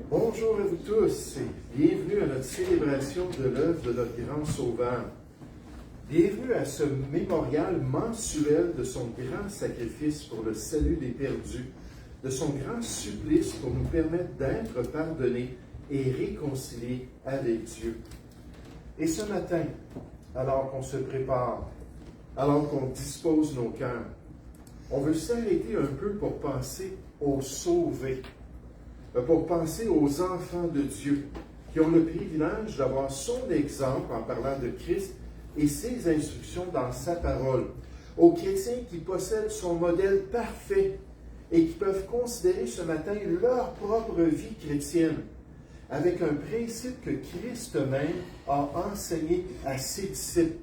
Bonjour à vous tous et bienvenue à notre célébration de l'œuvre de notre grand Sauveur. Bienvenue à ce mémorial mensuel de son grand sacrifice pour le salut des perdus, de son grand supplice pour nous permettre d'être pardonnés et réconciliés avec Dieu. Et ce matin, alors qu'on se prépare, alors qu'on dispose nos cœurs, on veut s'arrêter un peu pour penser aux sauvés, pour penser aux enfants de Dieu qui ont le privilège d'avoir son exemple en parlant de Christ et ses instructions dans sa parole, aux chrétiens qui possèdent son modèle parfait et qui peuvent considérer ce matin leur propre vie chrétienne avec un principe que Christ même a enseigné à ses disciples.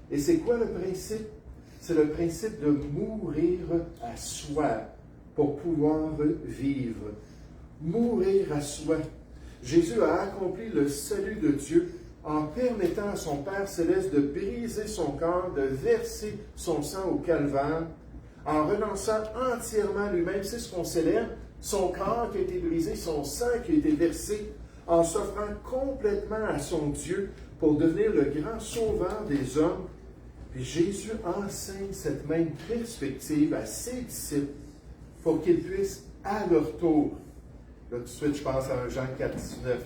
Et c'est quoi le principe? C'est le principe de mourir à soi pour pouvoir vivre. Mourir à soi. Jésus a accompli le salut de Dieu en permettant à son Père céleste de briser son corps, de verser son sang au calvaire, en renonçant entièrement lui-même, c'est ce qu'on célèbre, son corps qui a été brisé, son sang qui a été versé, en s'offrant complètement à son Dieu pour devenir le grand sauveur des hommes. Puis Jésus enseigne cette même perspective à ses disciples pour qu'ils puissent à leur tour. Là, tout de suite, je pense à 1 Jean 4, 19.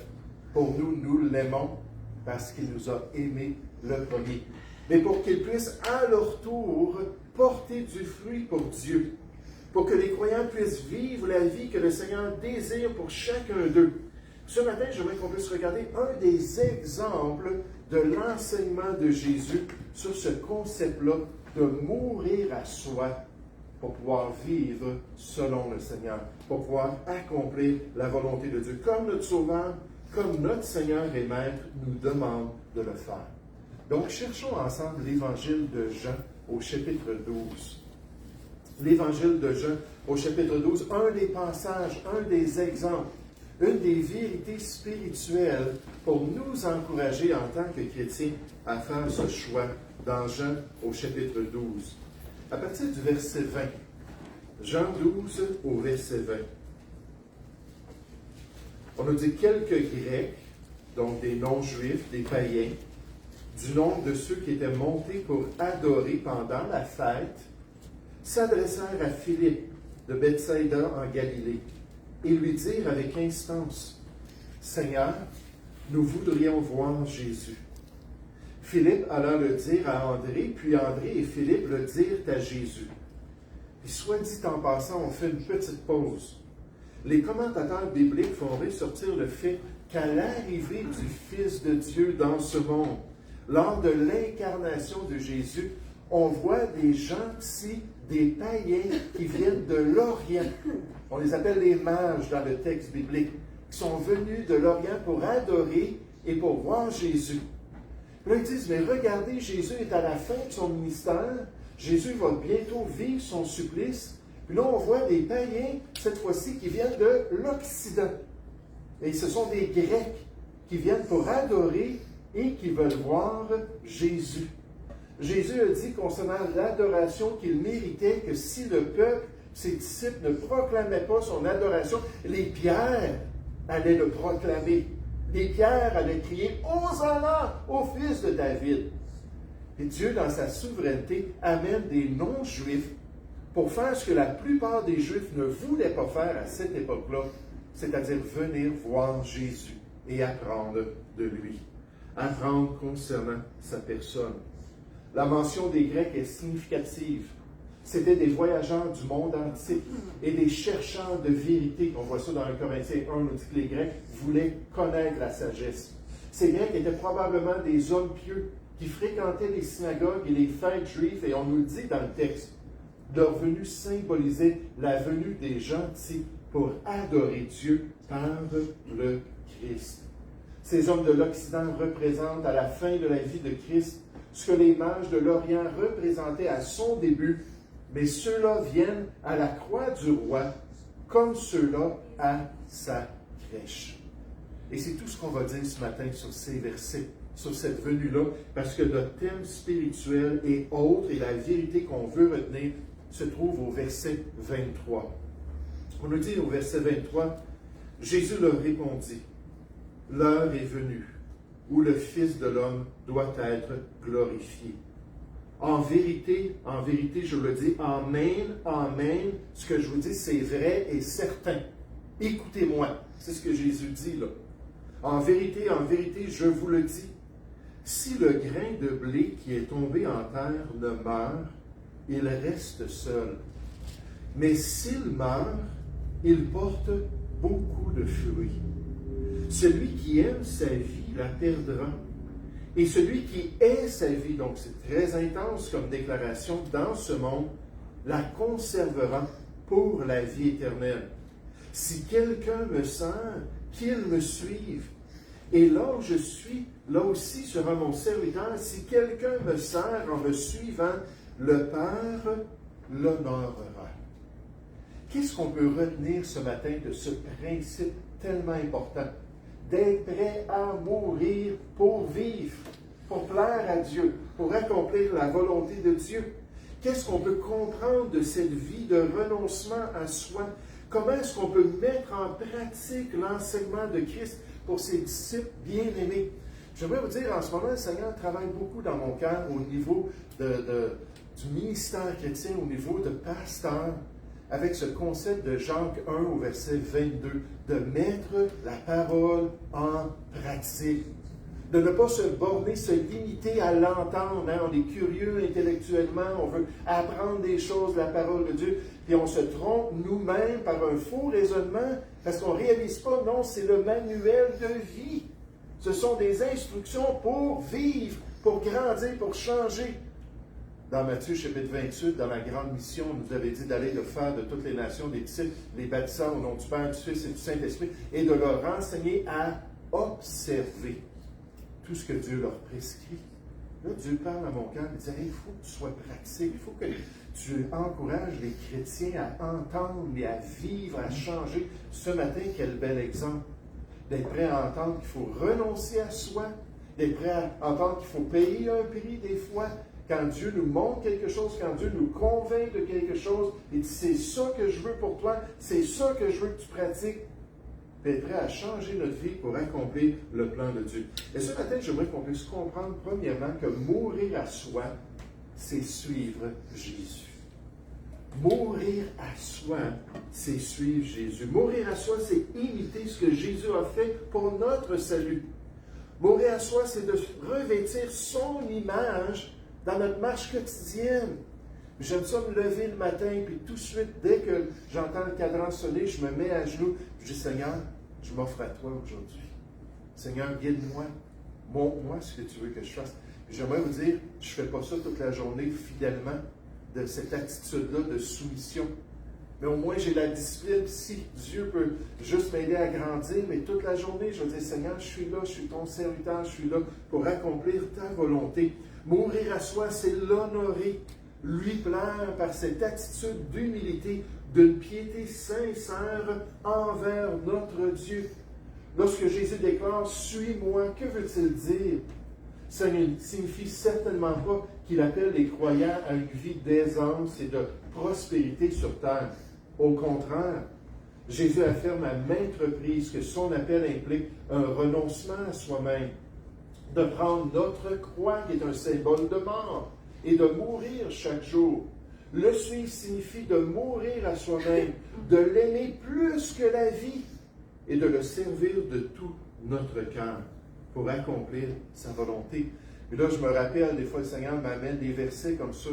Pour nous, nous l'aimons parce qu'il nous a aimés le premier. Mais pour qu'ils puissent à leur tour porter du fruit pour Dieu. Pour que les croyants puissent vivre la vie que le Seigneur désire pour chacun d'eux. Ce matin, j'aimerais qu'on puisse regarder un des exemples de l'enseignement de Jésus sur ce concept-là de mourir à soi pour pouvoir vivre selon le Seigneur, pour pouvoir accomplir la volonté de Dieu, comme notre Sauveur, comme notre Seigneur et Maître nous demande de le faire. Donc, cherchons ensemble l'Évangile de Jean au chapitre 12. L'Évangile de Jean au chapitre 12, un des passages, un des exemples, une des vérités spirituelles pour nous encourager en tant que chrétiens à faire ce choix dans Jean au chapitre 12. À partir du verset 20, Jean 12 au verset 20, on nous dit quelques Grecs, donc des non-juifs, des païens, du nombre de ceux qui étaient montés pour adorer pendant la fête, s'adressèrent à Philippe de Bethsaïda en Galilée et lui dirent avec instance, « Seigneur, nous voudrions voir Jésus. » Philippe alla le dire à André, puis André et Philippe le dirent à Jésus. Puis soit dit en passant, on fait une petite pause. Les commentateurs bibliques font ressortir le fait qu'à l'arrivée du Fils de Dieu dans ce monde, lors de l'incarnation de Jésus, on voit des gentils, des païens qui viennent de l'Orient. On les appelle les mages dans le texte biblique, qui sont venus de l'Orient pour adorer et pour voir Jésus. Puis là, ils disent, mais regardez, Jésus est à la fin de son ministère, Jésus va bientôt vivre son supplice. Puis là, on voit des païens, cette fois-ci, qui viennent de l'Occident. Et ce sont des Grecs qui viennent pour adorer et qui veulent voir Jésus. Jésus a dit concernant l'adoration qu'il méritait que si le peuple, ses disciples, ne proclamaient pas son adoration, les pierres allaient le proclamer. Les pierres allaient crier « Hosanna au fils de David ». Et Dieu, dans sa souveraineté, amène des non-juifs pour faire ce que la plupart des Juifs ne voulaient pas faire à cette époque-là, c'est-à-dire venir voir Jésus et apprendre de lui, apprendre concernant sa personne. La mention des Grecs est significative. C'était des voyageurs du monde antique et des chercheurs de vérité. On voit ça dans 1 Corinthiens 1, on nous dit que les Grecs voulaient connaître la sagesse. Ces Grecs étaient probablement des hommes pieux qui fréquentaient les synagogues et les fêtes juives, et on nous le dit dans le texte, leur venue symbolisait la venue des gentils pour adorer Dieu par le Christ. Ces hommes de l'Occident représentent à la fin de la vie de Christ ce que les mages de l'Orient représentaient à son début, mais ceux-là viennent à la croix du roi comme ceux-là à sa crèche. Et c'est tout ce qu'on va dire ce matin sur ces versets, sur cette venue-là, parce que notre thème spirituel est autre et la vérité qu'on veut retenir se trouve au verset 23. On nous dit au verset 23, Jésus leur répondit, « L'heure est venue où le Fils de l'homme doit être glorifié. En vérité, je vous le dis, amen, amen, ce que je vous dis, c'est vrai et certain. Écoutez-moi. » C'est ce que Jésus dit là. En vérité, je vous le dis. Si le grain de blé qui est tombé en terre ne meurt, il reste seul. Mais s'il meurt, il porte beaucoup de fruits. Celui qui aime sa vie la perdra. Et celui qui hait sa vie, donc c'est très intense comme déclaration, dans ce monde, la conservera pour la vie éternelle. Si quelqu'un me sert, qu'il me suive. Et là où je suis, là aussi sera mon serviteur. Si quelqu'un me sert en me suivant, le Père l'honorera. Qu'est-ce qu'on peut retenir ce matin de ce principe tellement important? D'être prêt à mourir pour vivre, pour plaire à Dieu, pour accomplir la volonté de Dieu. Qu'est-ce qu'on peut comprendre de cette vie de renoncement à soi? Comment est-ce qu'on peut mettre en pratique l'enseignement de Christ pour ses disciples bien-aimés? J'aimerais vous dire, en ce moment, le Seigneur travaille beaucoup dans mon cœur au niveau du ministère chrétien, au niveau de pasteur, avec ce concept de Jacques 1 au verset 22, de mettre la parole en pratique. De ne pas se borner, se limiter à l'entendre. Hein? On est curieux intellectuellement, on veut apprendre des choses de la parole de Dieu, puis on se trompe nous-mêmes par un faux raisonnement, parce qu'on ne réalise pas, non, c'est le manuel de vie. Ce sont des instructions pour vivre, pour grandir, pour changer. Dans Matthieu chapitre 28, dans la grande mission, on nous avait dit d'aller de faire de toutes les nations des disciples, les baptisant au nom du Père, du Fils et du Saint-Esprit, et de leur enseigner à observer tout ce que Dieu leur prescrit. Là, Dieu parle à mon cœur et dit, il faut que tu sois pratique, il faut que tu encourages les chrétiens à entendre et à vivre, à changer. Ce matin, quel bel exemple d'être prêt à entendre qu'il faut renoncer à soi, d'être prêt à entendre qu'il faut payer un prix des fois, quand Dieu nous montre quelque chose, quand Dieu nous convainc de quelque chose, il dit, c'est ça que je veux pour toi, c'est ça que je veux que tu pratiques. Puis être prêt à changer notre vie pour accomplir le plan de Dieu. Et ce matin, j'aimerais qu'on puisse comprendre, premièrement, que mourir à soi, c'est suivre Jésus. Mourir à soi, c'est suivre Jésus. Mourir à soi, c'est imiter ce que Jésus a fait pour notre salut. Mourir à soi, c'est de revêtir son image dans notre marche quotidienne. J'aime ça me lever le matin, puis tout de suite, dès que j'entends le cadran sonner, je me mets à genoux, je dis, Seigneur, je m'offre à toi aujourd'hui. Seigneur, guide-moi, montre-moi ce que tu veux que je fasse. J'aimerais vous dire, je ne fais pas ça toute la journée fidèlement, de cette attitude-là de soumission. Mais au moins, j'ai la discipline. Si Dieu peut juste m'aider à grandir, mais toute la journée, je vais dire, Seigneur, je suis là, je suis ton serviteur, je suis là pour accomplir ta volonté. Mourir à soi, c'est l'honorer, lui plaire par cette attitude d'humilité, d'une piété sincère envers notre Dieu. Lorsque Jésus déclare « Suis-moi », que veut-il dire? Ça ne signifie certainement pas qu'il appelle les croyants à une vie d'aisance et de prospérité sur terre. Au contraire, Jésus affirme à maintes reprises que son appel implique un renoncement à soi-même, de prendre notre croix, qui est un symbole de mort, et de mourir chaque jour. Le suivre signifie de mourir à soi-même, de l'aimer plus que la vie, et de le servir de tout notre cœur pour accomplir sa volonté. Et là, je me rappelle, des fois, le Seigneur m'amène des versets comme ça,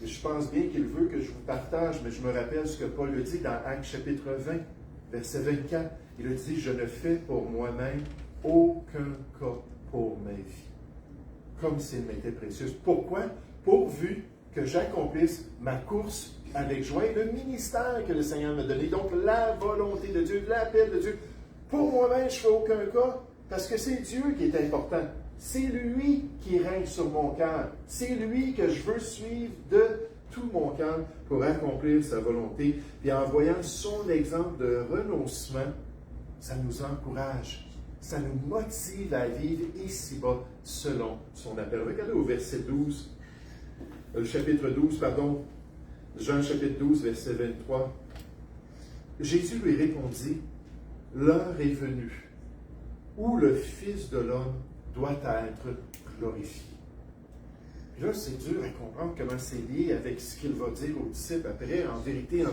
je pense bien qu'il veut que je vous partage, mais je me rappelle ce que Paul le dit dans Actes chapitre 20, verset 24. Il a dit, « Je ne fais pour moi-même aucun cas pour ma vie. » Comme s'il m'était précieuse. Pourquoi? Pourvu que j'accomplisse ma course avec joie et le ministère que le Seigneur m'a donné. Donc, la volonté de Dieu, l'appel de Dieu. Pour moi-même, je ne fais aucun cas, parce que c'est Dieu qui est important. C'est lui qui règne sur mon cœur. C'est lui que je veux suivre de tout mon cœur pour accomplir sa volonté. Puis en voyant son exemple de renoncement, ça nous encourage. Ça nous motive à vivre ici-bas selon son appel. Regardez au verset 12, le chapitre 12, pardon, Jean chapitre 12, verset 23. Jésus lui répondit, « l'heure est venue où le Fils de l'homme doit être glorifié. Puis là, c'est dur à comprendre comment c'est lié avec ce qu'il va dire aux disciples après. En vérité,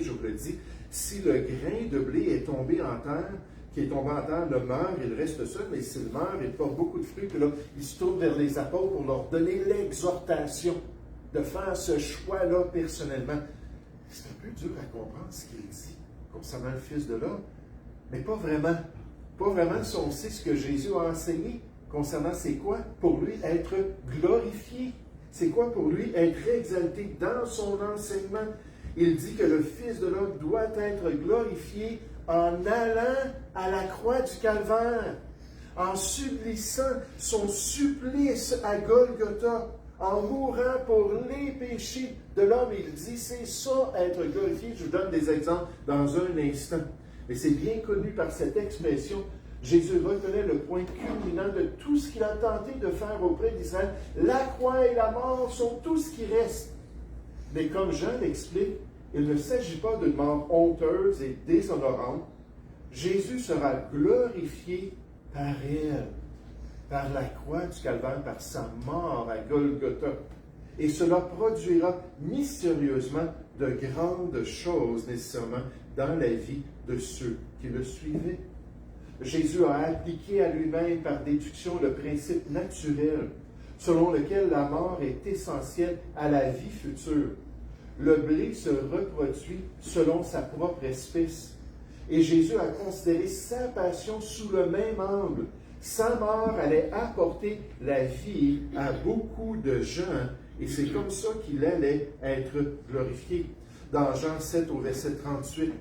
je vous le dis, si le grain de blé est tombé en terre, qui est tombé en terre, le meurt, il reste seul, mais s'il meurt, il porte beaucoup de fruits. Puis là, il se tourne vers les apôtres pour leur donner l'exhortation de faire ce choix-là personnellement. C'est un peu dur à comprendre ce qu'il dit concernant le Fils de l'homme, mais pas vraiment. Pas vraiment si on sait ce que Jésus a enseigné concernant c'est quoi pour lui être glorifié. C'est quoi pour lui être exalté dans son enseignement. Il dit que le Fils de l'homme doit être glorifié en allant à la croix du Calvaire, en subissant son supplice à Golgotha, en mourant pour les péchés de l'homme. Il dit, c'est ça, être glorifié. Je vous donne des exemples dans un instant. Mais c'est bien connu par cette expression. Jésus reconnaît le point culminant de tout ce qu'il a tenté de faire auprès d'Israël. La croix et la mort sont tout ce qui reste. Mais comme Jean l'explique, il ne s'agit pas d'une mort honteuse et déshonorante. Jésus sera glorifié par elle, par la croix du Calvaire, par sa mort à Golgotha. Et cela produira mystérieusement de grandes choses nécessairement dans la vie de ceux qui le suivaient. Jésus a appliqué à lui-même par déduction le principe naturel selon lequel la mort est essentielle à la vie future. Le blé se reproduit selon sa propre espèce. Et Jésus a considéré sa passion sous le même angle. Sa mort allait apporter la vie à beaucoup de gens. Et c'est comme ça qu'il allait être glorifié. Dans Jean 7 au verset 38,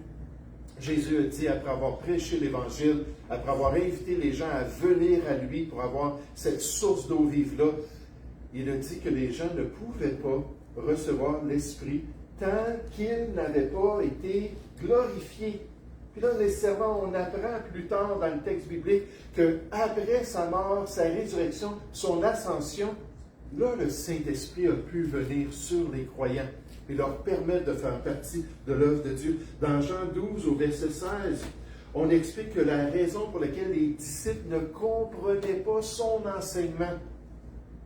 Jésus a dit, après avoir prêché l'Évangile, après avoir invité les gens à venir à lui pour avoir cette source d'eau vive-là, il a dit que les gens ne pouvaient pas recevoir l'Esprit tant qu'il n'avait pas été glorifié. Puis là, nécessairement, on apprend plus tard dans le texte biblique qu'après sa mort, sa résurrection, son ascension, là, le Saint-Esprit a pu venir sur les croyants et leur permettre de faire partie de l'œuvre de Dieu. Dans Jean 12, au verset 16, on explique que la raison pour laquelle les disciples ne comprenaient pas son enseignement,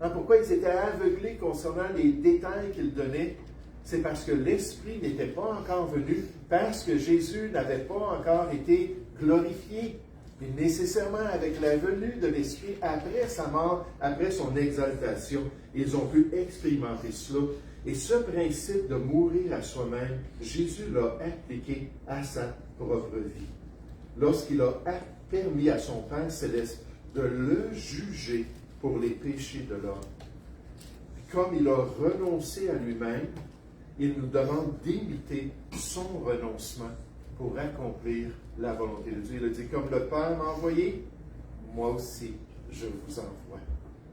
pourquoi ils étaient aveuglés concernant les détails qu'il donnait, c'est parce que l'Esprit n'était pas encore venu, parce que Jésus n'avait pas encore été glorifié. Mais nécessairement, avec la venue de l'Esprit, après sa mort, après son exaltation, ils ont pu expérimenter cela. Et ce principe de mourir à soi-même, Jésus l'a appliqué à sa propre vie. Lorsqu'il a permis à son Père céleste de le juger pour les péchés de l'homme. Comme il a renoncé à lui-même, il nous demande d'imiter son renoncement pour accomplir la volonté de Dieu. Il a dit, comme le Père m'a envoyé, moi aussi, je vous envoie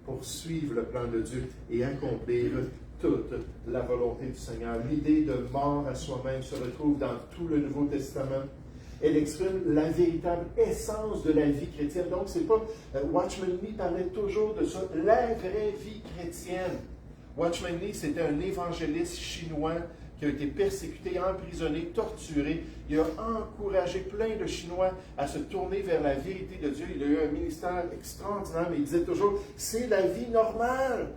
pour suivre le plan de Dieu et accomplir toute la volonté du Seigneur. L'idée de mort à soi-même se retrouve dans tout le Nouveau Testament. Elle exprime la véritable essence de la vie chrétienne. Donc, c'est pas... Watchman Nee parlait toujours de ça, la vraie vie chrétienne. Watchman Nee, c'était un évangéliste chinois qui a été persécuté, emprisonné, torturé. Il a encouragé plein de Chinois à se tourner vers la vérité de Dieu. Il a eu un ministère extraordinaire, mais il disait toujours, c'est la vie normale.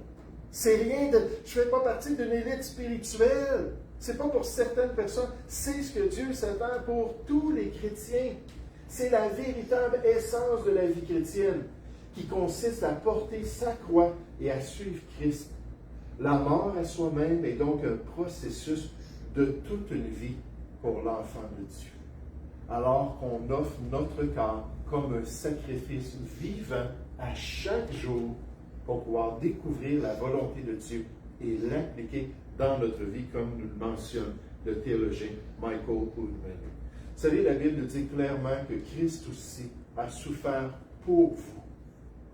C'est rien de... Je ne fais pas partie d'une élite spirituelle. C'est pas pour certaines personnes. C'est ce que Dieu s'attend pour tous les chrétiens. C'est la véritable essence de la vie chrétienne qui consiste à porter sa croix et à suivre Christ. La mort à soi-même est donc un processus de toute une vie pour l'enfant de Dieu. Alors qu'on offre notre corps comme un sacrifice vivant à chaque jour pour pouvoir découvrir la volonté de Dieu et l'appliquer dans notre vie, comme nous le mentionne le théologien Michael Woodman. Vous savez, la Bible dit clairement que Christ aussi a souffert pour vous.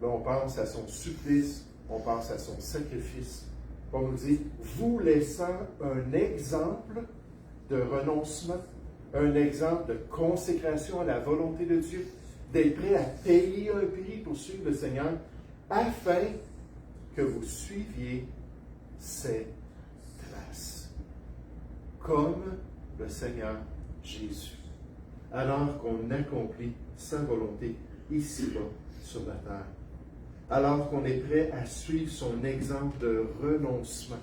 Là, on pense à son supplice, on pense à son sacrifice. On nous dit, vous laissant un exemple de renoncement, un exemple de consécration à la volonté de Dieu, d'être prêt à payer un prix pour suivre le Seigneur, afin que vous suiviez ses traces, comme le Seigneur Jésus. alors qu'on accomplit sa volonté ici-bas sur la terre. Alors qu'on est prêt à suivre son exemple de renoncement.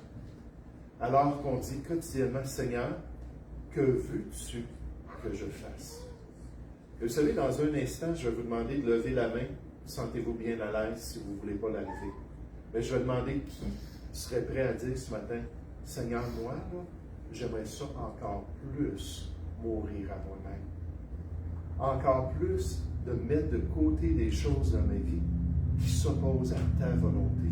Alors qu'on dit quotidiennement, Seigneur, que veux-tu que je fasse? Et vous savez, dans un instant, je vais vous demander de lever la main. Sentez-vous bien à l'aise si vous ne voulez pas la lever. Mais je vais demander qui serait prêt à dire ce matin, Seigneur, moi, là, j'aimerais ça encore plus mourir à moi-même. Encore plus de mettre de côté des choses dans ma vie qui s'opposent à ta volonté.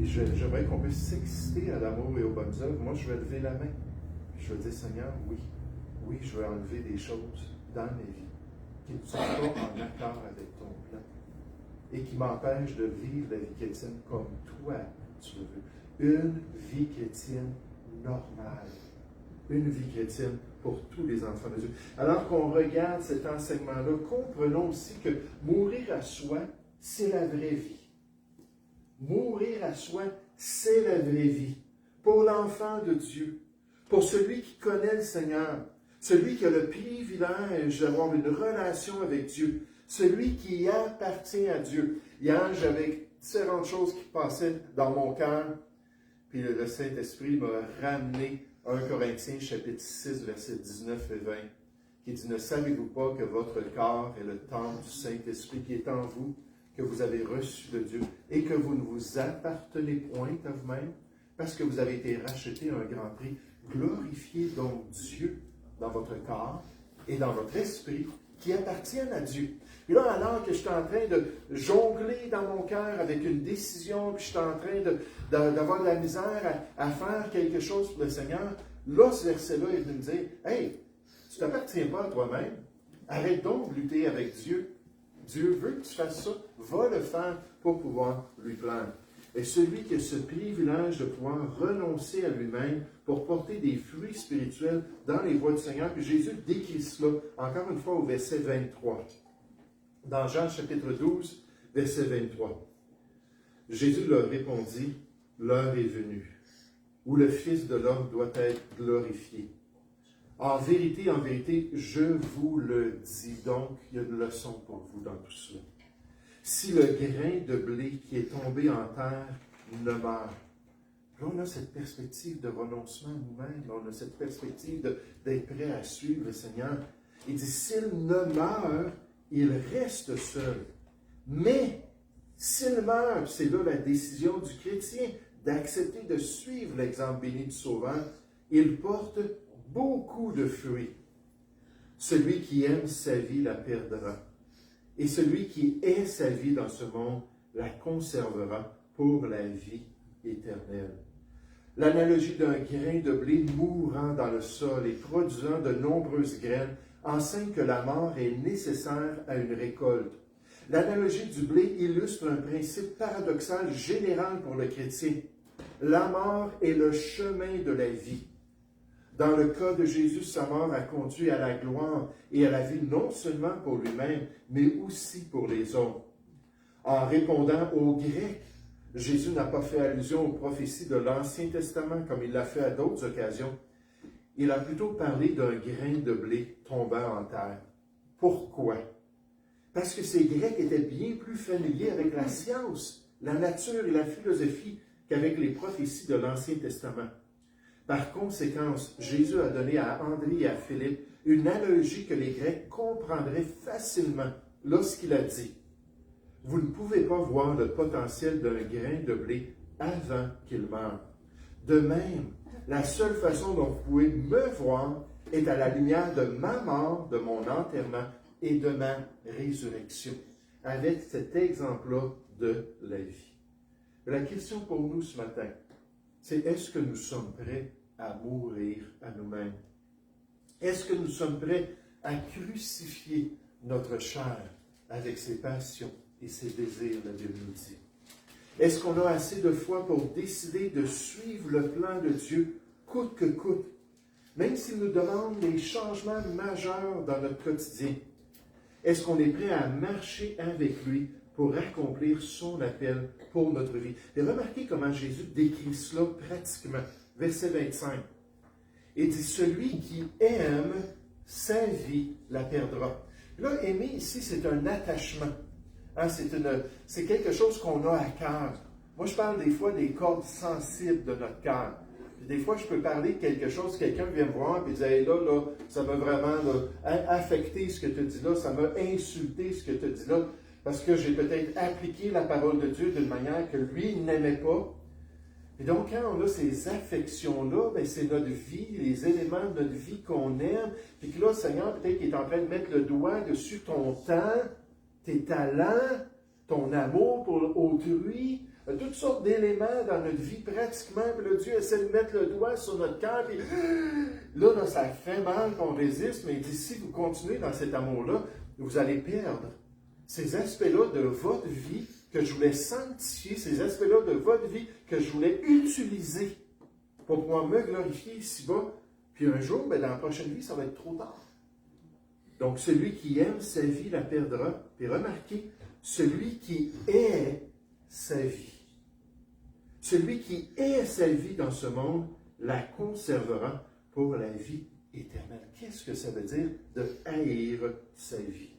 Et j'aimerais qu'on puisse s'exciter à l'amour et aux bonnes œuvres. Moi, je vais lever la main. Je vais dire, Seigneur, oui, je vais enlever des choses dans ma vie qui ne sont pas en accord avec ton plan et qui m'empêchent de vivre la vie chrétienne comme toi tu le veux. Une vie chrétienne normale. Une vie chrétienne pour tous les enfants de Dieu. Alors qu'on regarde cet enseignement-là, comprenons aussi que mourir à soi, c'est la vraie vie. Mourir à soi, c'est la vraie vie. Pour l'enfant de Dieu, pour celui qui connaît le Seigneur, celui qui a le privilège d'avoir une relation avec Dieu, celui qui appartient à Dieu. Hier, j'avais différentes choses qui passaient dans mon cœur, puis le Saint-Esprit m'a ramené 1 Corinthiens chapitre 6, versets 19 et 20, qui dit « Ne savez-vous pas que votre corps est le temple du Saint-Esprit qui est en vous, que vous avez reçu de Dieu, et que vous ne vous appartenez point à vous-même, parce que vous avez été rachetés à un grand prix. Glorifiez donc Dieu dans votre corps et dans votre esprit qui appartiennent à Dieu. » Et là, alors que je suis en train de jongler dans mon cœur avec une décision, puis je suis en train d'avoir de la misère à faire quelque chose pour le Seigneur, là, ce verset-là est venu me dire, « Hey, tu ne t'appartiens pas à toi-même. Arrête donc de lutter avec Dieu. Dieu veut que tu fasses ça. Va le faire pour pouvoir lui plaire. » Et celui qui a ce privilège de pouvoir renoncer à lui-même pour porter des fruits spirituels dans les voies du Seigneur. Puis Jésus décrit cela, encore une fois, au verset 23. Dans Jean chapitre 12, verset 23. Jésus leur répondit, « L'heure est venue, où le Fils de l'homme doit être glorifié. En vérité, je vous le dis. » Donc, il y a une leçon pour vous dans tout cela. Si le grain de blé qui est tombé en terre ne meurt, là on a cette perspective de renoncement à nous-mêmes, on a cette perspective d'être prêt à suivre le Seigneur. Il dit, s'il ne meurt, il reste seul. Mais s'il meurt, c'est là la décision du chrétien d'accepter de suivre l'exemple béni du Sauveur, il porte beaucoup de fruits. Celui qui aime sa vie la perdra. Et celui qui est sa vie dans ce monde la conservera pour la vie éternelle. L'analogie d'un grain de blé mourant dans le sol et produisant de nombreuses graines enseigne que la mort est nécessaire à une récolte. L'analogie du blé illustre un principe paradoxal général pour le chrétien. La mort est le chemin de la vie. Dans le cas de Jésus, sa mort a conduit à la gloire et à la vie non seulement pour lui-même, mais aussi pour les autres. En répondant aux Grecs, Jésus n'a pas fait allusion aux prophéties de l'Ancien Testament comme il l'a fait à d'autres occasions. Il a plutôt parlé d'un grain de blé tombant en terre. Pourquoi? Parce que ces Grecs étaient bien plus familiers avec la science, la nature et la philosophie qu'avec les prophéties de l'Ancien Testament. Par conséquent, Jésus a donné à André et à Philippe une analogie que les Grecs comprendraient facilement lorsqu'il a dit « Vous ne pouvez pas voir le potentiel d'un grain de blé avant qu'il meure. De même, la seule façon dont vous pouvez me voir est à la lumière de ma mort, de mon enterrement et de ma résurrection. » Avec cet exemple-là de la vie. La question pour nous ce matin, c'est est-ce que nous sommes prêts à mourir à nous-mêmes? Est-ce que nous sommes prêts à crucifier notre chair avec ses passions et ses désirs, la Bible nous dit? Est-ce qu'on a assez de foi pour décider de suivre le plan de Dieu coûte que coûte, même s'il nous demande des changements majeurs dans notre quotidien? Est-ce qu'on est prêt à marcher avec lui pour accomplir son appel pour notre vie? Et remarquez comment Jésus décrit cela pratiquement. Verset 25. Il dit, celui qui aime sa vie la perdra. Là, aimer ici, c'est un attachement. Hein, c'est quelque chose qu'on a à cœur. Moi, je parle des fois des cordes sensibles de notre cœur. Des fois, je peux parler de quelque chose, quelqu'un vient me voir et dit hey, là, ça m'a vraiment affecté ce que tu dis là, ça m'a insulté ce que tu dis là, parce que j'ai peut-être appliqué la parole de Dieu d'une manière que lui n'aimait pas. Et donc, quand on a ces affections-là, ben, c'est notre vie, les éléments de notre vie qu'on aime. Puis que là, le Seigneur, peut-être qu'il est en train de mettre le doigt dessus ton temps, tes talents, ton amour pour autrui, toutes sortes d'éléments dans notre vie, pratiquement. Puis là, Dieu essaie de mettre le doigt sur notre cœur. Puis là, ça fait mal qu'on résiste. Mais il dit, si vous continuez dans cet amour-là, vous allez perdre ces aspects-là de votre vie que je voulais sanctifier, ces aspects-là de votre vie que je voulais utiliser pour pouvoir me glorifier ici-bas. Puis un jour, ben, dans la prochaine vie, ça va être trop tard. Donc, celui qui aime sa vie la perdra. Puis remarquez, celui qui est sa vie. Celui qui est sa vie dans ce monde la conservera pour la vie éternelle. Qu'est-ce que ça veut dire de haïr sa vie?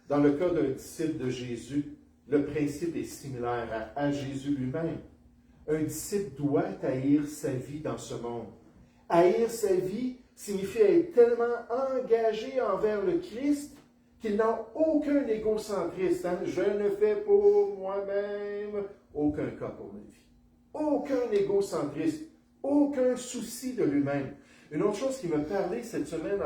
Dans le cas d'un disciple de Jésus, le principe est similaire à Jésus lui-même. Un disciple doit haïr sa vie dans ce monde. Haïr sa vie signifie être tellement engagé envers le Christ qu'il n'a aucun égocentrisme. Hein? Je ne fais pour moi-même aucun cas pour ma vie. Aucun égocentrisme, aucun souci de lui-même. Une autre chose qui me parlait cette semaine,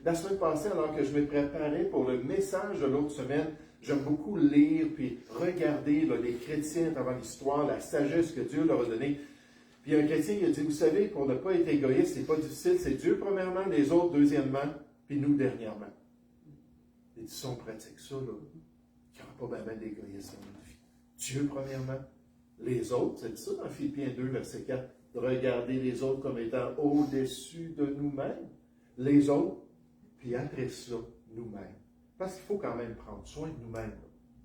la semaine passée, alors que je me préparais pour le message de l'autre semaine, j'aime beaucoup lire puis regarder les chrétiens avant l'histoire, la sagesse que Dieu leur a donnée. Puis un chrétien, il a dit, vous savez, pour ne pas être égoïste, c'est pas difficile, c'est Dieu premièrement, les autres deuxièmement, puis nous dernièrement. Et dit, si on pratique ça, là, il n'y aura pas vraiment d'égoïsme dans notre vie. Dieu premièrement, les autres, c'est ça dans Philippiens 2, verset 4, de regarder les autres comme étant au-dessus de nous-mêmes, les autres, puis après ça, nous-mêmes. Parce qu'il faut quand même prendre soin de nous-mêmes.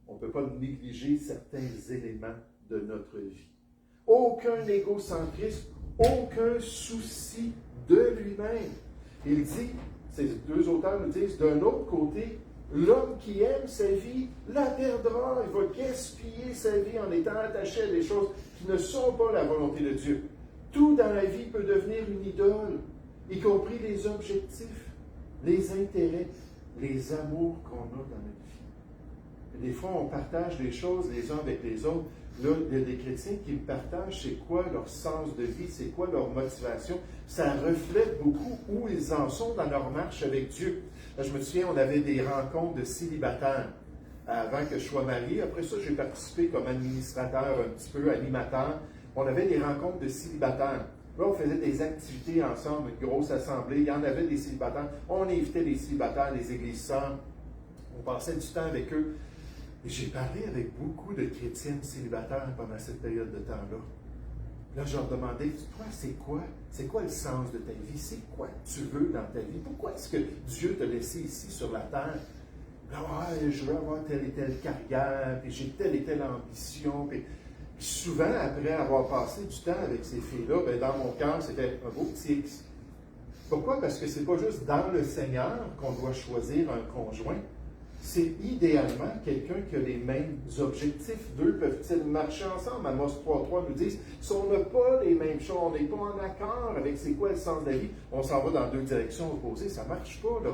On ne peut pas négliger certains éléments de notre vie. Aucun égocentrisme, aucun souci de lui-même. Il dit, ces deux auteurs nous disent, d'un autre côté, l'homme qui aime sa vie la perdra. Il va gaspiller sa vie en étant attaché à des choses qui ne sont pas la volonté de Dieu. Tout dans la vie peut devenir une idole, y compris les objectifs, les intérêts, les amours qu'on a dans notre vie. Et des fois, on partage des choses les uns avec les autres. Là, il y a des chrétiens qui me partagent c'est quoi leur sens de vie, c'est quoi leur motivation. Ça reflète beaucoup où ils en sont dans leur marche avec Dieu. Là, je me souviens, on avait des rencontres de célibataires avant que je sois marié. Après ça, j'ai participé comme administrateur, un petit peu animateur. On avait des rencontres de célibataires. Là, on faisait des activités ensemble, une grosse assemblée. Il y en avait des célibataires. On invitait les célibataires, les églises sœurs. On passait du temps avec eux. Et j'ai parlé avec beaucoup de chrétiennes célibataires pendant cette période de temps-là. Là, je leur demandais, toi, c'est quoi? C'est quoi le sens de ta vie? C'est quoi que tu veux dans ta vie? Pourquoi est-ce que Dieu t'a laissé ici sur la terre? Là, je veux avoir telle et telle carrière, puis j'ai telle et telle ambition. Puis souvent, après avoir passé du temps avec ces filles-là, ben, dans mon cœur, c'était un beau petit X. Pourquoi? Parce que c'est pas juste dans le Seigneur qu'on doit choisir un conjoint. C'est idéalement quelqu'un qui a les mêmes objectifs. Deux peuvent-ils marcher ensemble? Amos 3.3 nous dit, si on n'a pas les mêmes choses, on n'est pas en accord avec c'est quoi le sens de la vie, on s'en va dans deux directions opposées, ça ne marche pas, là.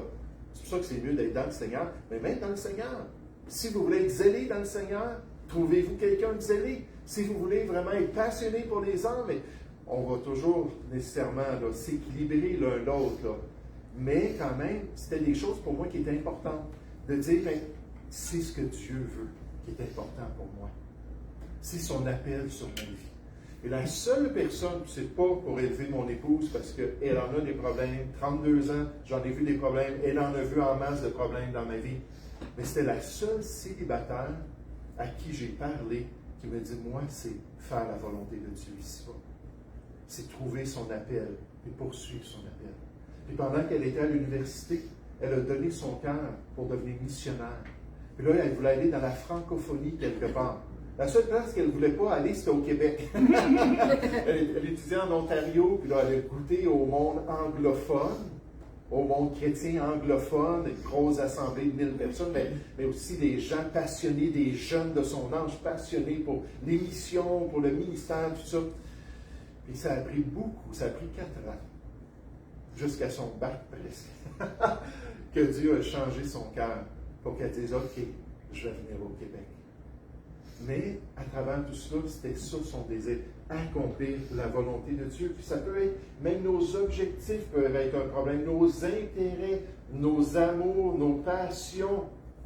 C'est pour ça que c'est mieux d'être dans le Seigneur, mais même dans le Seigneur. Si vous voulez être zélé dans le Seigneur, trouvez-vous quelqu'un de zélé. Si vous voulez vraiment être passionné pour les hommes, on va toujours nécessairement s'équilibrer l'un l'autre. Là. Mais quand même, c'était des choses pour moi qui étaient importantes. De dire, ben, c'est ce que Dieu veut qui est important pour moi. C'est son appel sur ma vie. Et la seule personne, c'est pas pour élever mon épouse parce qu'elle en a des problèmes, 32 ans, j'en ai vu des problèmes, elle en a vu en masse de problèmes dans ma vie. Mais c'était la seule célibataire à qui j'ai parlé qui me dit, moi, c'est faire la volonté de Dieu ici-bas. C'est trouver son appel et poursuivre son appel. Et pendant qu'elle était à l'université, elle a donné son cœur pour devenir missionnaire. Puis là, elle voulait aller dans la francophonie quelque part. La seule place qu'elle ne voulait pas aller, c'était au Québec. Elle étudiait en Ontario, puis là, elle a goûté au monde anglophone. au monde chrétien anglophone, une grosse assemblée de 1000 personnes, mais aussi des gens passionnés, des jeunes de son âge passionnés pour les missions, pour le ministère, tout ça. Puis ça a pris beaucoup, ça a pris 4 ans, jusqu'à son bac presque, que Dieu a changé son cœur pour qu'elle dise, OK, je vais venir au Québec. Mais à travers tout cela, c'était ça son désir, accomplir la volonté de Dieu. Puis ça peut être, même nos objectifs peuvent être un problème, nos intérêts, nos amours, nos passions.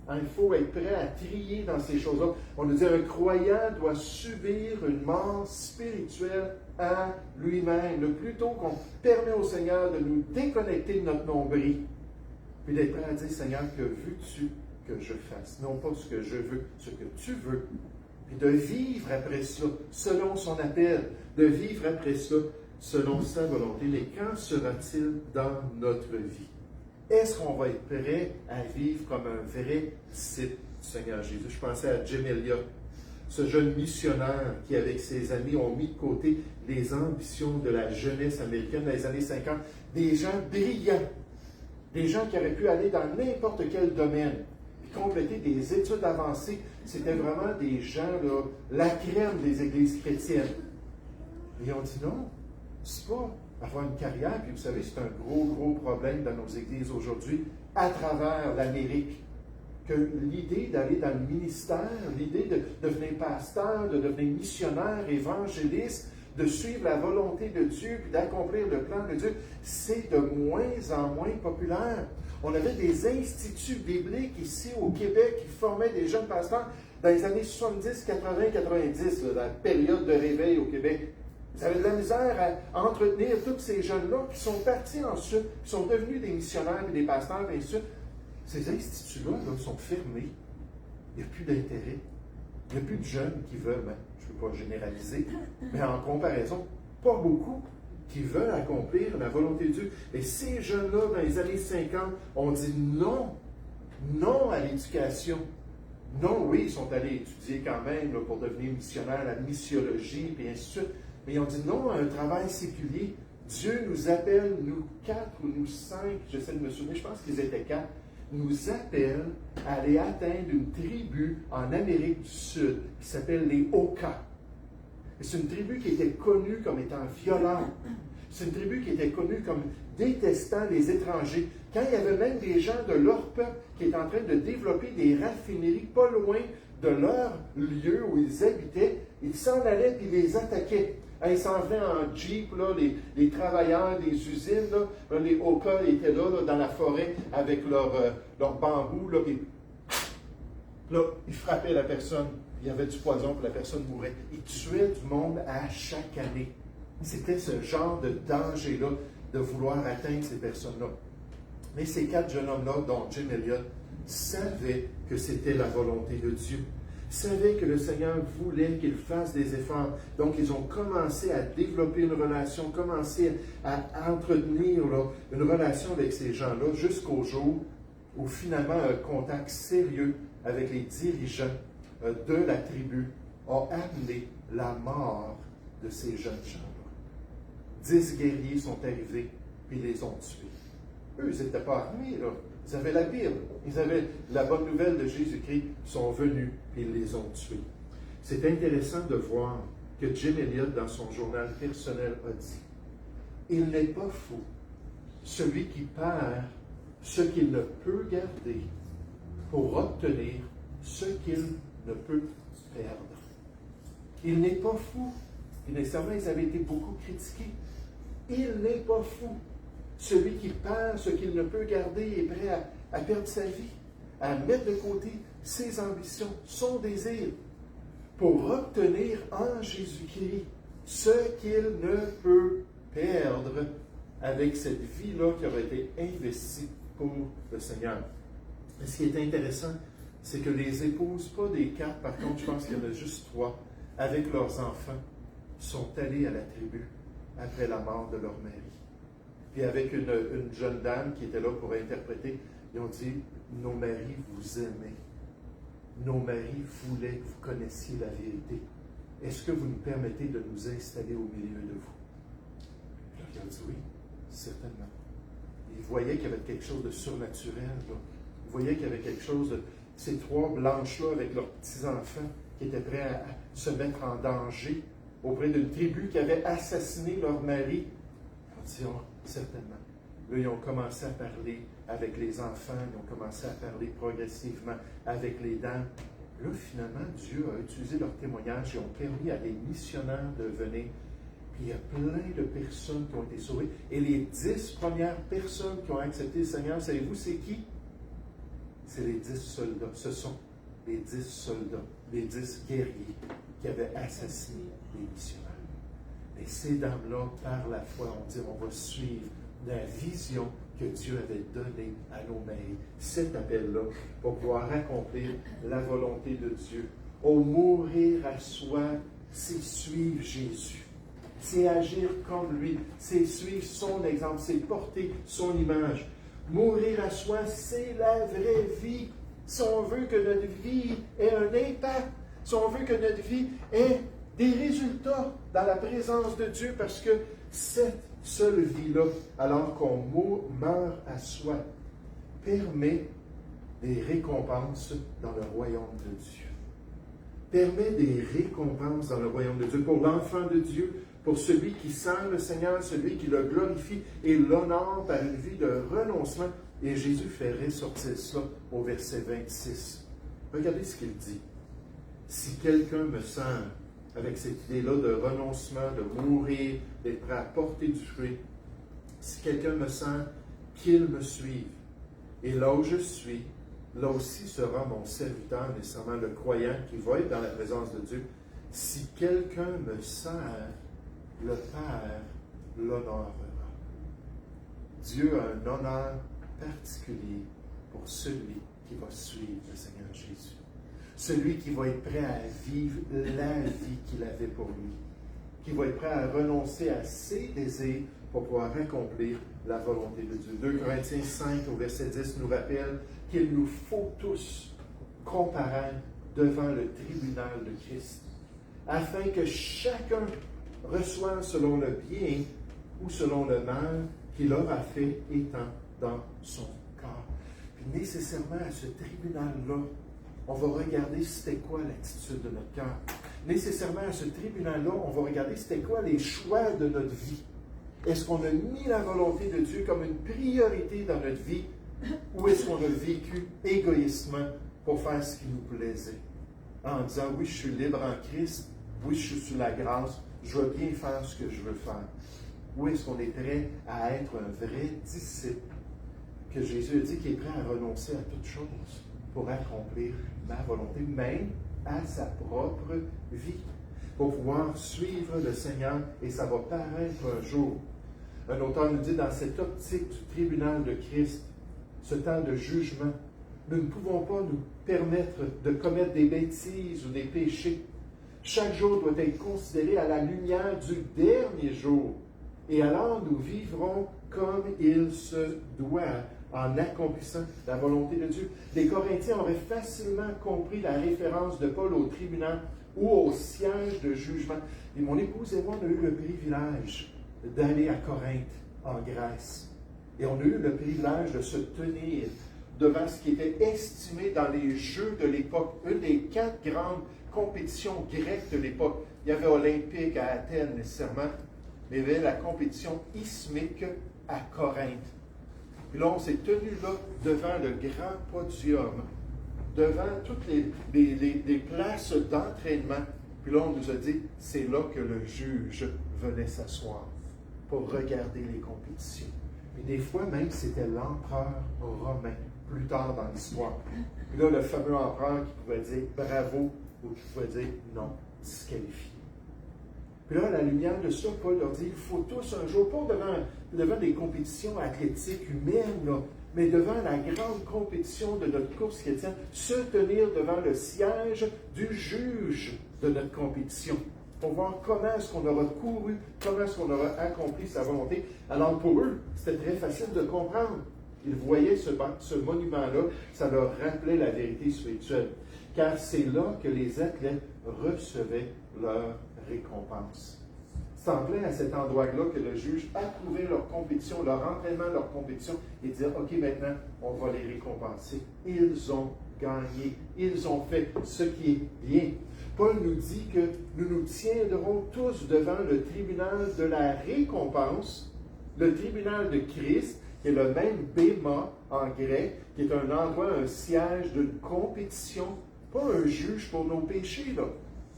Hein, il faut être prêt à trier dans ces choses-là. On nous dit un croyant doit subir une mort spirituelle à lui-même. Le plus tôt qu'on permet au Seigneur de nous déconnecter de notre nombril, puis d'être prêt à dire, Seigneur, que veux-tu que je fasse? Non pas ce que je veux, ce que tu veux. Et de vivre après cela, selon son appel, de vivre après cela, selon sa volonté. Mais quand sera-t-il dans notre vie? Est-ce qu'on va être prêt à vivre comme un vrai disciple du Seigneur Jésus? Je pensais à Jim Elliot, ce jeune missionnaire qui, avec ses amis, ont mis de côté les ambitions de la jeunesse américaine dans les années 50. Des gens brillants, des gens qui auraient pu aller dans n'importe quel domaine, compléter des études avancées. C'était vraiment des gens, là, la crème des églises chrétiennes. Et ils ont dit non, c'est pas avoir une carrière. Puis vous savez, c'est un gros problème dans nos églises aujourd'hui, à travers l'Amérique. Que l'idée d'aller dans le ministère, l'idée de devenir pasteur, de devenir missionnaire, évangéliste, de suivre la volonté de Dieu, puis d'accomplir le plan de Dieu, c'est de moins en moins populaire. On avait des instituts bibliques ici au Québec qui formaient des jeunes pasteurs dans les années 70, 80, 90, là, dans la période de réveil au Québec. Ils avaient de la misère à entretenir tous ces jeunes-là qui sont partis ensuite, qui sont devenus des missionnaires et des pasteurs, et ainsi de suite. Ces instituts-là là, sont fermés. Il n'y a plus d'intérêt. Il n'y a plus de jeunes qui veulent, je ne veux pas généraliser, mais en comparaison, pas beaucoup qui veulent accomplir la volonté de Dieu. Et ces jeunes-là, dans les années 50, ont dit non à l'éducation. Non, oui, ils sont allés étudier quand même là, pour devenir missionnaires, la missiologie, et ainsi de suite. Mais ils ont dit non à un travail séculier. Dieu nous appelle, nous 4 ou nous 5, j'essaie de me souvenir, je pense qu'ils étaient 4, nous appelle à aller atteindre une tribu en Amérique du Sud qui s'appelle les Oka. C'est une tribu qui était connue comme étant violente. C'est une tribu qui était connue comme détestant les étrangers. Quand il y avait même des gens de leur peuple qui étaient en train de développer des raffineries pas loin de leur lieu où ils habitaient, ils s'en allaient et les attaquaient. Ils s'en venaient en jeep, là, les travailleurs des usines, là, les Oka étaient là, dans la forêt avec leur bambou, là, puis là, ils frappaient la personne. Il y avait du poison, puis la personne mourait. Ils tuaient du monde à chaque année. C'était ce genre de danger-là de vouloir atteindre ces personnes-là. Mais ces 4 jeunes hommes-là, dont Jim Elliot, savaient que c'était la volonté de Dieu. Savaient que le Seigneur voulait qu'ils fassent des efforts. Donc, ils ont commencé à développer une relation, commencé à entretenir là, une relation avec ces gens-là jusqu'au jour où finalement un contact sérieux avec les dirigeants de la tribu a amené la mort de ces jeunes gens-là. 10 guerriers sont arrivés et les ont tués. Eux, ils n'étaient pas armés, là. Ils avaient la Bible, ils avaient la bonne nouvelle de Jésus-Christ, ils sont venus et ils les ont tués. C'est intéressant de voir que Jim Elliot, dans son journal personnel, a dit « Il n'est pas fou, celui qui perd ce qu'il ne peut garder pour obtenir ce qu'il ne peut perdre. » Il n'est pas fou. Et nécessairement, ils avaient été beaucoup critiqués. Il n'est pas fou. Celui qui perd ce qu'il ne peut garder est prêt à perdre sa vie, à mettre de côté ses ambitions, son désir, pour obtenir en Jésus-Christ ce qu'il ne peut perdre avec cette vie-là qui aurait été investie pour le Seigneur. Et ce qui est intéressant, c'est que les épouses, pas des 4, par contre, je pense qu'il y en a juste 3, avec leurs enfants, sont allés à la tribu après la mort de leur mari. Puis avec une jeune dame qui était là pour interpréter, ils ont dit, nos maris vous aimaient. Nos maris voulaient que vous connaissiez la vérité. Est-ce que vous nous permettez de nous installer au milieu de vous? Puis ils ont dit oui, certainement. il voyait qu'il y avait quelque chose de surnaturel. Là. Il voyait qu'il y avait quelque chose de... Ces trois blanches-là, avec leurs petits-enfants, qui étaient prêts à se mettre en danger auprès d'une tribu qui avait assassiné leur mari. On dit, oh, certainement. Là, ils ont commencé à parler avec les enfants, ils ont commencé à parler progressivement avec les dames. Là, finalement, Dieu a utilisé leur témoignage et ont permis à des missionnaires de venir. Puis il y a plein de personnes qui ont été sauvées. Et les 10 premières personnes qui ont accepté le Seigneur, savez-vous, c'est qui? C'est les 10 soldats. Ce sont les 10 soldats, les 10 guerriers qui avaient assassiné les missionnaires. Et ces dames-là, par la foi, ont dit, on va suivre la vision que Dieu avait donnée à nos maris. Cet appel-là pour pouvoir accomplir la volonté de Dieu. Au mourir à soi, c'est suivre Jésus. C'est agir comme lui. C'est suivre son exemple. C'est porter son image. Mourir à soi, c'est la vraie vie. Si on veut que notre vie ait un impact, si on veut que notre vie ait des résultats dans la présence de Dieu, parce que cette seule vie-là, alors qu'on meurt à soi, permet des récompenses dans le royaume de Dieu. Permet des récompenses dans le royaume de Dieu pour l'enfant de Dieu, pour celui qui sent le Seigneur, celui qui le glorifie et l'honore par une vie de renoncement. Et Jésus fait ressortir cela au verset 26. Regardez ce qu'il dit. Si quelqu'un me sent avec cette idée-là de renoncement, de mourir, d'être prêt à porter du fruit, si quelqu'un me sent, qu'il me suive. Et là où je suis, là aussi sera mon serviteur, nécessairement le croyant qui va être dans la présence de Dieu. Si quelqu'un me sert, le Père l'honorera. Dieu a un honneur particulier pour celui qui va suivre le Seigneur Jésus. Celui qui va être prêt à vivre la vie qu'il avait pour lui. Qui va être prêt à renoncer à ses désirs pour pouvoir accomplir la volonté de Dieu. 2 Corinthiens 5 au verset 10 nous rappelle qu'il nous faut tous comparaître devant le tribunal de Christ, afin que chacun reçoive selon le bien ou selon le mal qu'il aura fait étant dans son corps. Puis nécessairement à ce tribunal-là, on va regarder c'était quoi l'attitude de notre cœur. Nécessairement à ce tribunal-là, on va regarder c'était quoi les choix de notre vie. Est-ce qu'on a mis la volonté de Dieu comme une priorité dans notre vie ou est-ce qu'on a vécu égoïstement pour faire ce qui nous plaisait? En disant, oui, je suis libre en Christ, oui, je suis sous la grâce, je veux bien faire ce que je veux faire. Ou est-ce qu'on est prêt à être un vrai disciple que Jésus a dit qu'il est prêt à renoncer à toute chose pour accomplir ma volonté, même à sa propre vie, pour pouvoir suivre le Seigneur, et ça va paraître un jour. Un auteur nous dit, dans cette optique du tribunal de Christ, ce temps de jugement, nous ne pouvons pas nous permettre de commettre des bêtises ou des péchés. Chaque jour doit être considéré à la lumière du dernier jour. Et alors nous vivrons comme il se doit, en accomplissant la volonté de Dieu. Les Corinthiens auraient facilement compris la référence de Paul au tribunal ou au siège de jugement. Et mon épouse et moi, on a eu le privilège d'aller à Corinthe, en Grèce. Et on a eu le privilège de se tenir devant ce qui était estimé dans les Jeux de l'époque, une des 4 grandes compétitions grecques de l'époque. Il y avait Olympique à Athènes nécessairement, mais il y avait la compétition isthmique à Corinthe. Puis là, on s'est tenu là devant le grand podium, devant toutes les places d'entraînement. Puis là, on nous a dit, c'est là que le juge venait s'asseoir pour regarder les compétitions. Et des fois, même, c'était l'empereur romain, plus tard dans l'histoire. Puis là, le fameux empereur qui pouvait dire bravo ou qui pouvait dire non, disqualifié. Puis là, à la lumière de ça, Paul leur dit, il faut tous un jour, pas devant des compétitions athlétiques humaines, là, mais devant la grande compétition de notre course chrétienne, se tenir devant le siège du juge de notre compétition, pour voir comment est-ce qu'on aura couru, comment est-ce qu'on aura accompli sa volonté. Alors pour eux, c'était très facile de comprendre. Ils voyaient ce monument-là, ça leur rappelait la vérité spirituelle. Car c'est là que les athlètes recevaient leur récompense. semblait à cet endroit-là que le juge approuvait leur compétition, leur entraînement, leur compétition, et disait, OK, maintenant, on va les récompenser. Ils ont gagné. Ils ont fait ce qui est bien. Paul nous dit que nous nous tiendrons tous devant le tribunal de la récompense, le tribunal de Christ, qui est le même béma en grec, qui est un endroit, un siège d'une compétition, pas un juge pour nos péchés, là.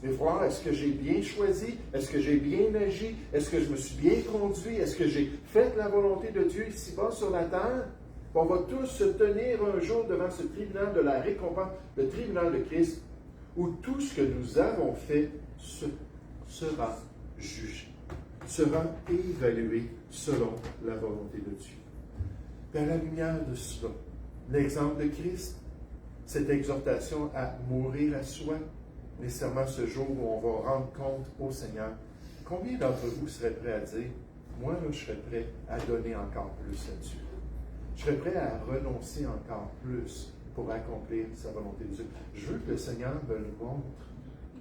Mais voir, est-ce que j'ai bien choisi? Est-ce que j'ai bien agi? Est-ce que je me suis bien conduit? Est-ce que j'ai fait la volonté de Dieu ici-bas sur la terre? On va tous se tenir un jour devant ce tribunal de la récompense, le tribunal de Christ, où tout ce que nous avons fait sera jugé, sera évalué selon la volonté de Dieu. Et à la lumière de cela, l'exemple de Christ, cette exhortation à mourir à soi, nécessairement ce jour où on va rendre compte au Seigneur, combien d'entre vous seraient prêts à dire, moi, là, je serais prêt à donner encore plus à Dieu. Je serais prêt à renoncer encore plus pour accomplir sa volonté de Dieu. Je veux que le Seigneur me le montre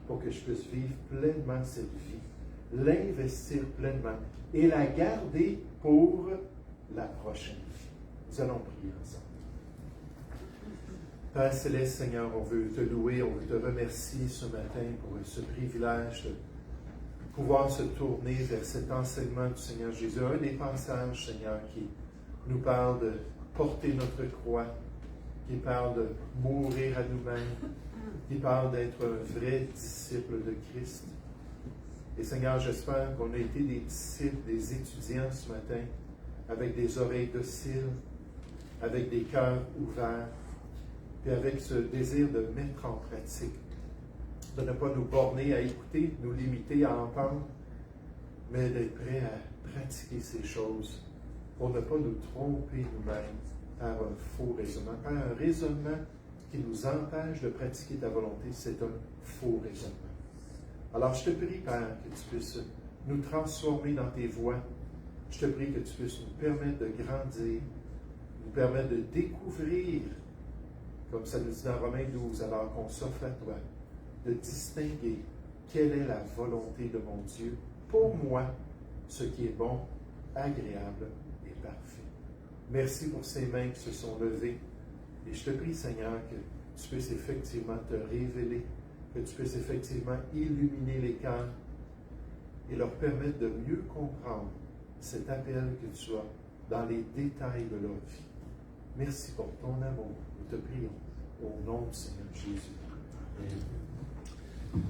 pour que je puisse vivre pleinement cette vie, l'investir pleinement et la garder pour la prochaine vie. Nous allons prier ensemble. Père Céleste, Seigneur, on veut te louer, on veut te remercier ce matin pour ce privilège de pouvoir se tourner vers cet enseignement du Seigneur Jésus. Un des passages, Seigneur, qui nous parle de porter notre croix, qui parle de mourir à nous-mêmes, qui parle d'être un vrai disciple de Christ. Et Seigneur, j'espère qu'on a été des disciples, des étudiants ce matin, avec des oreilles dociles, avec des cœurs ouverts, et avec ce désir de mettre en pratique, de ne pas nous borner à écouter, nous limiter à entendre, mais d'être prêt à pratiquer ces choses pour ne pas nous tromper nous-mêmes par un faux raisonnement, par un raisonnement qui nous empêche de pratiquer ta volonté. C'est un faux raisonnement. Alors je te prie, Père, que tu puisses nous transformer dans tes voies. Je te prie que tu puisses nous permettre de grandir, nous permettre de découvrir, comme ça nous dit dans Romains 12, alors qu'on s'offre à toi, de distinguer quelle est la volonté de mon Dieu pour moi, ce qui est bon, agréable et parfait. Merci pour ces mains qui se sont levées. Et je te prie, Seigneur, que tu puisses effectivement te révéler, que tu puisses effectivement illuminer les cœurs et leur permettre de mieux comprendre cet appel que tu as dans les détails de leur vie. Merci pour ton amour. Nous te prions au nom du Seigneur Jésus. Amen.